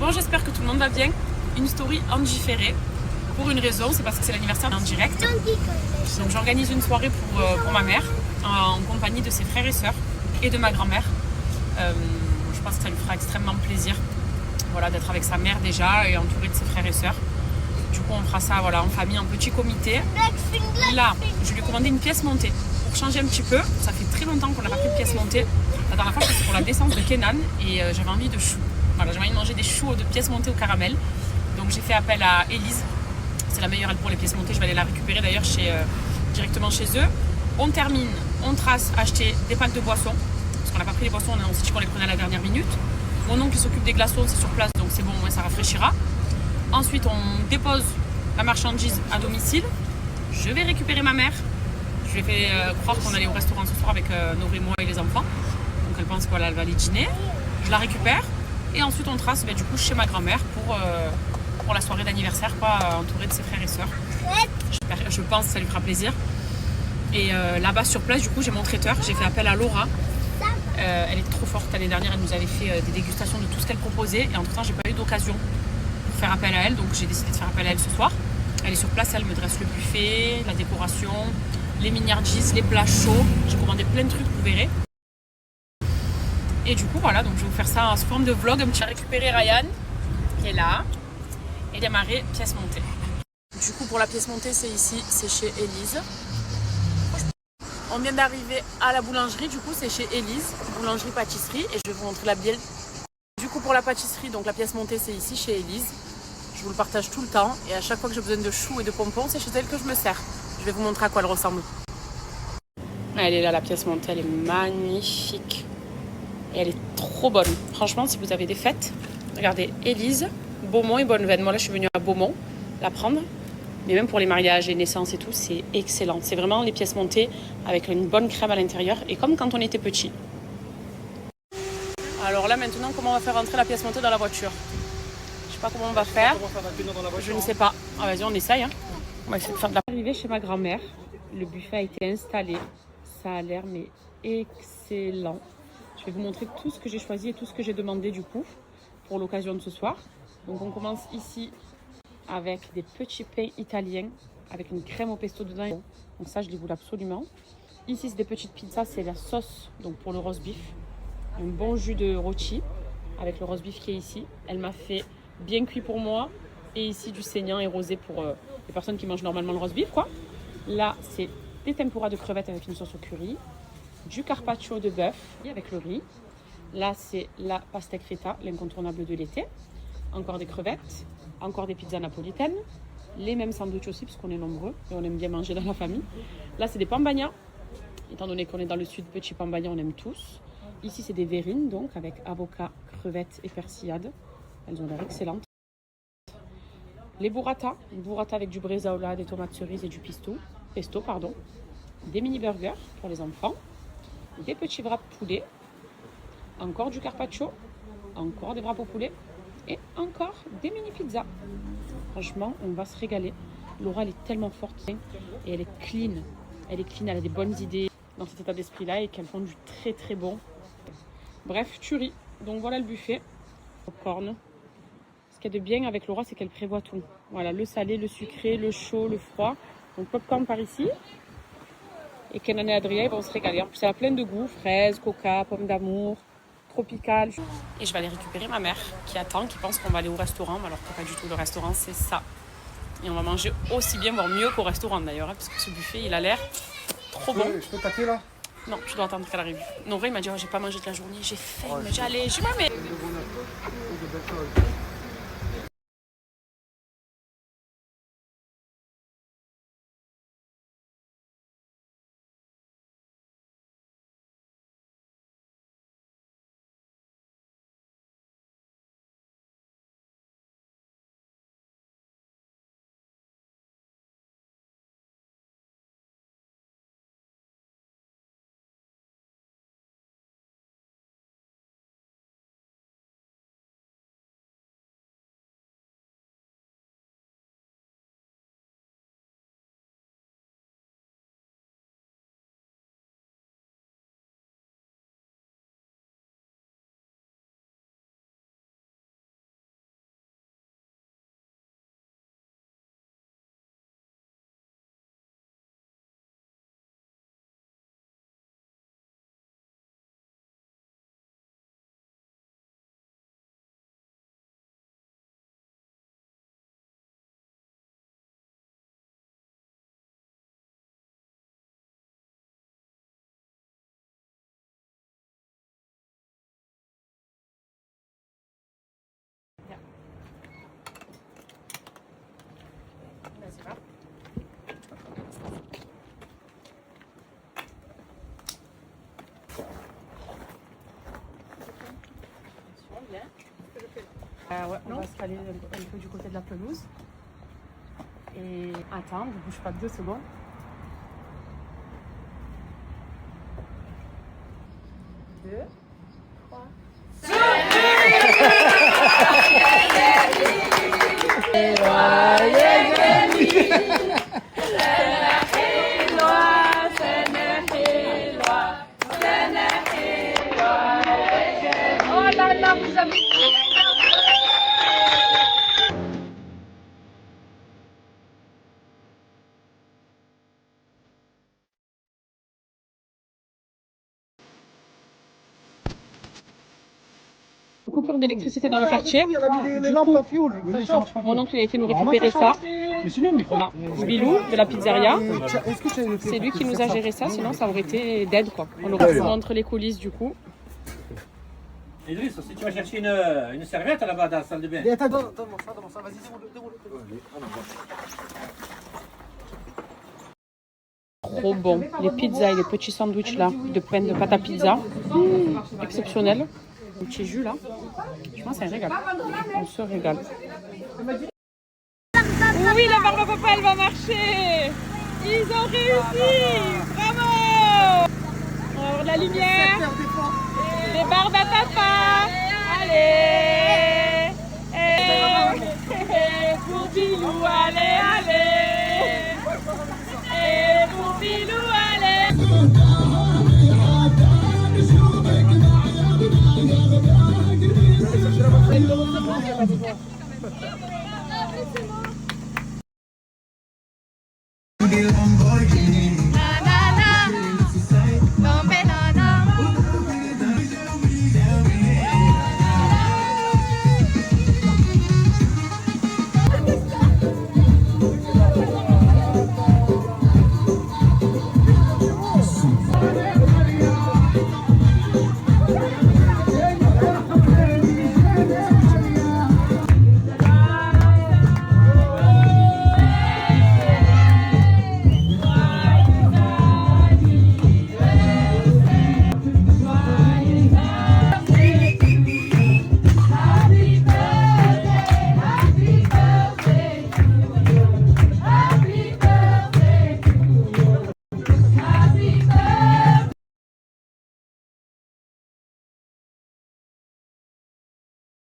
Bon, j'espère que tout le monde va bien. Une story en différé. Pour une raison, c'est parce que c'est l'anniversaire en direct. Donc j'organise une soirée pour ma mère, en compagnie de ses frères et sœurs et de ma grand-mère. Je pense que ça lui fera extrêmement plaisir, voilà, d'être avec sa mère déjà et entourée de ses frères et sœurs. Du coup, on fera ça, voilà, en famille, en petit comité. Là, je lui ai commandé une pièce montée pour changer un petit peu. Ça fait très longtemps qu'on n'a pas pris de pièce montée. La dernière fois, c'était pour la descente de Kenan et j'avais envie de choux. Voilà, j'avais envie de manger des choux de pièces montées au caramel. Donc j'ai fait appel à Élise. C'est la meilleure, elle, pour les pièces montées. Je vais aller la récupérer d'ailleurs directement chez eux. On termine, on trace, acheter des packs de boissons. Parce qu'on n'a pas pris les boissons, on s'est dit qu'on les prenait à la dernière minute. Mon oncle qui s'occupe des glaçons, c'est sur place, donc c'est bon, ça rafraîchira. Ensuite, on dépose la marchandise à domicile. Je vais récupérer ma mère. Je lui ai fait croire qu'on allait au restaurant ce soir avec Nové, moi et les enfants. Donc elle pense qu'elle va aller dîner. Je la récupère. Et ensuite, on trace du coup chez ma grand-mère pour la soirée d'anniversaire, entourée de ses frères et sœurs. Je pense que ça lui fera plaisir. Et là-bas sur place, du coup, j'ai mon traiteur. J'ai fait appel à Laura. Elle est trop forte. L'année dernière, elle nous avait fait des dégustations de tout ce qu'elle proposait. Et entre temps, j'ai pas eu d'occasion pour faire appel à elle. Donc j'ai décidé de faire appel à elle ce soir. Elle est sur place, elle me dresse le buffet, la décoration, les mignardises, les plats chauds. J'ai commandé plein de trucs, vous verrez. Et du coup, voilà, donc je vais vous faire ça sous forme de vlog. J'ai récupéré Ryan, qui est là, et démarrer pièce montée. Du coup, pour la pièce montée, c'est ici, c'est chez Élise. On vient d'arriver à la boulangerie, du coup, c'est chez Élise, boulangerie-pâtisserie, et je vais vous montrer la bielle. Du coup, pour la pâtisserie, donc la pièce montée, c'est ici, chez Élise. Je vous le partage tout le temps, et à chaque fois que j'ai besoin de choux et de pompons, c'est chez elle que je me sers. Je vais vous montrer à quoi elle ressemble. Elle est là, la pièce montée, elle est magnifique. Et elle est trop bonne. Franchement, si vous avez des fêtes, regardez, Élise, Beaumont et Bonneveine. Moi, là, je suis venue à Beaumont la prendre. Mais même pour les mariages et naissances et tout, c'est excellent. C'est vraiment les pièces montées avec une bonne crème à l'intérieur. Et comme quand on était petit. Alors là, maintenant, comment on va faire rentrer la pièce montée dans la voiture? Je sais pas comment on va faire. Je ne sais pas. Ah, vas-y, on essaye. Hein. On va essayer de faire de la... Arrivé chez ma grand-mère, le buffet a été installé. Ça a l'air mais excellent. Je vais vous montrer tout ce que j'ai choisi et tout ce que j'ai demandé du coup pour l'occasion de ce soir. Donc on commence ici avec des petits pains italiens avec une crème au pesto dedans. Donc ça, je les voulais absolument. Ici, c'est des petites pizzas, c'est la sauce donc pour le roast beef. Un bon jus de rôti avec le roast beef qui est ici. Elle m'a fait bien cuit pour moi. Et ici, du saignant et rosé pour les personnes qui mangent normalement le roast beef, quoi. Là, c'est des tempura de crevettes avec une sauce au curry. Du carpaccio de bœuf avec le riz. Là, c'est la pastèque feta, l'incontournable de l'été. Encore des crevettes, encore des pizzas napolitaines. Les mêmes sandwichs aussi, parce qu'on est nombreux et on aime bien manger dans la famille. Là, c'est des pambagnas. Étant donné qu'on est dans le sud, petits pambagnas, on aime tous. Ici, c'est des verrines, donc, avec avocat, crevettes et persillade. Elles ont l'air excellentes. Les burrata, une burrata avec du bresaola, des tomates cerises et du pesto, pardon. Des mini burgers pour les enfants. Des petits wraps poulet, encore du carpaccio, encore des wraps au poulet et encore des mini pizzas. Franchement, on va se régaler. Laura, elle est tellement forte et elle est clean. Elle est clean, elle a des bonnes idées dans cet état d'esprit-là et qu'elle font du très très bon. Bref, tuerie. Donc voilà le buffet. Popcorn. Ce qu'il y a de bien avec Laura, c'est qu'elle prévoit tout. Voilà, le salé, le sucré, le chaud, le froid. Donc popcorn par ici. Et Kenan et Adrien, ils vont se régaler. En plus, elle a plein de goûts, fraises, coca, pommes d'amour, tropical. Et je vais aller récupérer ma mère qui attend, qui pense qu'on va aller au restaurant, alors que pas du tout, le restaurant c'est ça. Et on va manger aussi bien, voire mieux qu'au restaurant d'ailleurs, parce que ce buffet, il a l'air trop bon. Je peux taper là? Non, je dois attendre qu'elle arrive. Non, vrai, il m'a dit, oh, j'ai pas mangé de la journée, j'ai faim, il m'a dit, allez, je m'en mets. Ouais, on va se caler un peu du côté de la pelouse. Et attendre, ne bouge pas 2 secondes. Deux, trois. Oh là là, vous avez... Coupure d'électricité dans le quartier. Du coup, mon oncle a été nous récupérer ça. Voilà. Bilou de la pizzeria. C'est lui qui nous a géré ça, sinon ça aurait été dead quoi. On aurait pu entre les coulisses du coup. Idriss, si tu vas chercher une serviette là-bas dans la salle de bain. Attends, donne-moi ça, vas-y, déroule. Trop bon. Les pizzas et les petits sandwichs là, de pain de pâte à pizza. Exceptionnel. Le petit jus là. Je pense que c'est un régal. On se régale. Oui, la barbe à papa, elle va marcher. Ils ont réussi. Bravo. On va avoir de la lumière. Les barbes à papa. Allez. Et pour Bilou, allez. Et pour Bilou, allez.